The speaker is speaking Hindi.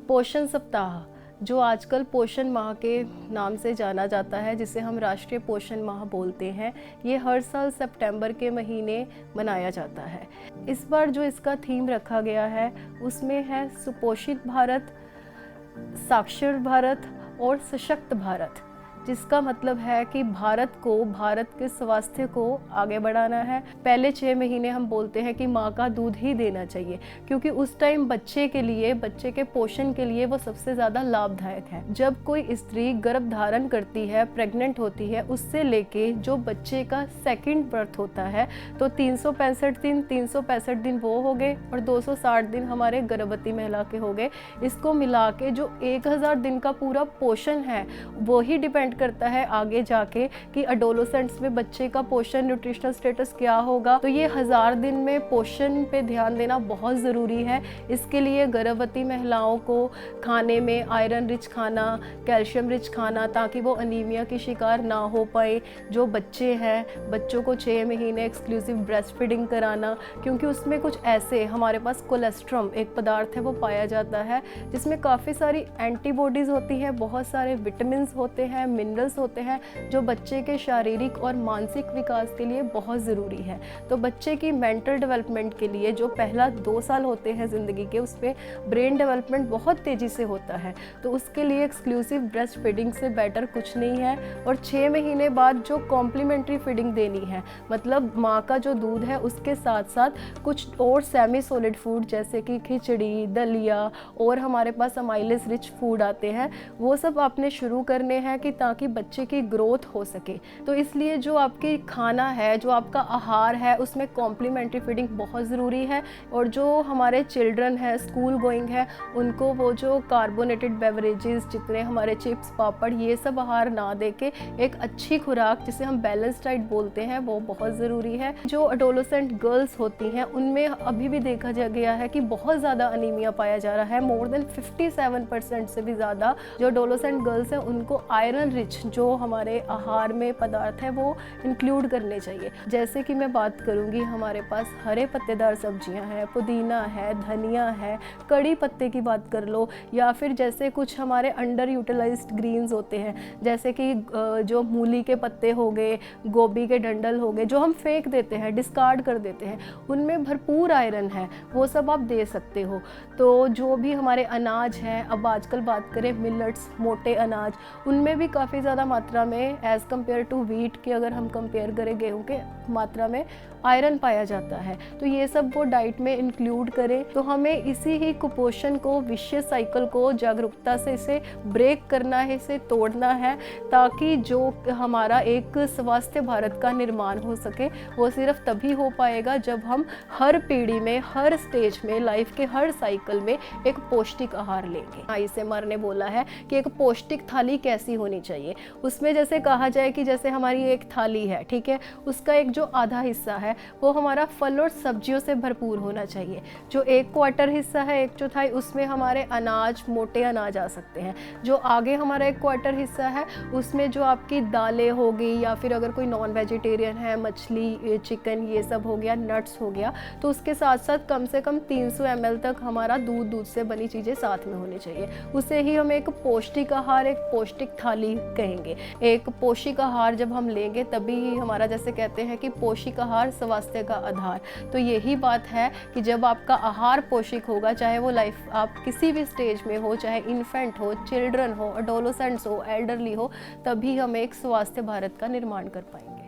पोषण सप्ताह, जो आजकल पोषण माह के नाम से जाना जाता है, जिसे हम राष्ट्रीय पोषण माह बोलते हैं, ये हर साल सितंबर के महीने मनाया जाता है। इस बार जो इसका थीम रखा गया है उसमें है सुपोषित भारत, साक्षर भारत और सशक्त भारत, जिसका मतलब है कि भारत के स्वास्थ्य को आगे बढ़ाना है। पहले 6 महीने हम बोलते हैं कि माँ का दूध ही देना चाहिए, क्योंकि उस टाइम बच्चे के पोषण के लिए वो सबसे ज़्यादा लाभदायक है। जब कोई स्त्री गर्भ धारण करती है, प्रेग्नेंट होती है, उससे लेके जो बच्चे का सेकंड बर्थ होता है, तो 365 दिन वो हो गए और 260 दिन हमारे गर्भवती महिला के हो गए। इसको मिला के जो 1000 दिन का पूरा पोषण है, वो ही डिपेंड करता है आगे जाके कि एडोलेसेंट्स में बच्चे का पोषण न्यूट्रिशनल स्टेटस क्या होगा। तो ये 1000 दिन में पोषण पे ध्यान देना बहुत ज़रूरी है। इसके लिए गर्भवती महिलाओं को खाने में आयरन रिच खाना, कैल्शियम रिच खाना, ताकि वो अनीमिया की शिकार ना हो पाए। जो बच्चे हैं, बच्चों को 6 महीने एक्सक्लूसिव ब्रेस्ट फीडिंग कराना, क्योंकि उसमें कुछ ऐसे हमारे पास कोलेस्ट्रॉम एक पदार्थ है वो पाया जाता है, जिसमें काफ़ी सारी एंटीबॉडीज़ होती हैं, बहुत सारे विटामिन होते हैं, मिनरल्स होते हैं, जो बच्चे के शारीरिक और मानसिक विकास के लिए बहुत ज़रूरी है। तो बच्चे की मेंटल डेवलपमेंट के लिए जो पहला 2 साल होते हैं ज़िंदगी के, उस पर ब्रेन डेवलपमेंट बहुत तेज़ी से होता है। तो उसके लिए एक्सक्लूसिव ब्रेस्ट फीडिंग से बेटर कुछ नहीं है। और 6 महीने बाद जो कॉम्प्लीमेंट्री फीडिंग देनी है, मतलब माँ का जो दूध है उसके साथ साथ कुछ और सेमी सॉलिड फूड जैसे कि खिचड़ी, दलिया और हमारे पास अमाइलेस रिच फूड आते हैं, वो सब आपने शुरू करने हैं कि ताकि बच्चे की ग्रोथ हो सके। तो इसलिए जो आपकी खाना है, जो आपका आहार है, उसमें कॉम्प्लीमेंट्री फीडिंग बहुत ज़रूरी है। और जो हमारे चिल्ड्रन हैं, स्कूल गोइंग है, उनको वो जो कार्बोनेटेड बेवरेजेस, जितने हमारे चिप्स, पापड़, ये सब आहार ना देके एक अच्छी खुराक, जिसे हम बैलेंस डाइट बोलते हैं, वो बहुत ज़रूरी है। जो एडोलेसेंट गर्ल्स होती हैं, उनमें अभी भी देखा जा गया है कि बहुत ज़्यादा अनीमिया पाया जा रहा है। मोर देन 57% से भी ज़्यादा जो एडोलेसेंट गर्ल्स हैं, उनको आयरन रिच जो हमारे आहार में पदार्थ है वो इंक्लूड करने चाहिए। जैसे कि मैं बात करूंगी, हमारे पास हरे पत्तेदार सब्जियां हैं, पुदीना है, धनिया है, कड़ी पत्ते की बात कर लो, या फिर जैसे कुछ हमारे अंडर यूटिलाइज्ड ग्रीन्स होते हैं, जैसे कि जो मूली के पत्ते हो गए, गोभी के डंडल हो गए, जो हम फेंक देते हैं, डिस्कार्ड कर देते हैं, उनमें भरपूर आयरन है, वो सब आप दे सकते हो। तो जो भी हमारे अनाज हैं, अब आजकल बात करें मिलेट्स, मोटे अनाज, उनमें भी काफ़ी ज़्यादा मात्रा में एज़ कम्पेयर टू वीट की अगर हम कंपेयर करें गेहूं के मात्रा में आयरन पाया जाता है। तो ये सब वो डाइट में इंक्लूड करें। तो हमें इसी ही कुपोषण को, विशियस साइकिल को जागरूकता से इसे ब्रेक करना है, इसे तोड़ना है, ताकि जो हमारा एक स्वास्थ्य भारत का निर्माण हो सके, वो सिर्फ तभी हो पाएगा जब हम हर पीढ़ी में, हर स्टेज में, लाइफ के हर साइकिल में एक पौष्टिक आहार लेंगे। आईसीएमआर ने बोला है कि एक पौष्टिक थाली कैसी होनी चाहिए। उसमें जैसे कहा जाए कि जैसे हमारी एक थाली है, ठीक है, उसका एक जो आधा हिस्सा है वो हमारा फल और सब्जियों से भरपूर होना चाहिए। जो 1/4 हिस्सा है, 1/4, उसमें हमारे अनाज, मोटे अनाज आ सकते हैं। जो आगे हमारा 1/4 हिस्सा है, उसमें जो आपकी दालें होगी, या फिर अगर कोई नॉन वेजिटेरियन है, मछली, चिकन, ये सब हो गया, नट्स हो गया, तो उसके साथ साथ कम से कम 300 ml तक हमारा दूध से बनी चीज़ें साथ में होनी चाहिए। उसे ही हम एक पौष्टिक आहार, एक पौष्टिक थाली कहेंगे। एक पौष्टिक आहार जब हम लेंगे, तभी हमारा, जैसे कहते हैं कि पौष्टिक आहार स्वास्थ्य का आधार। तो यही बात है कि जब आपका आहार पौष्टिक होगा, चाहे वो लाइफ आप किसी भी स्टेज में हो, चाहे इन्फेंट हो, चिल्ड्रन हो, एडोलेसेंट्स हो, एल्डरली हो, तभी हम एक स्वास्थ्य भारत का निर्माण कर पाएंगे।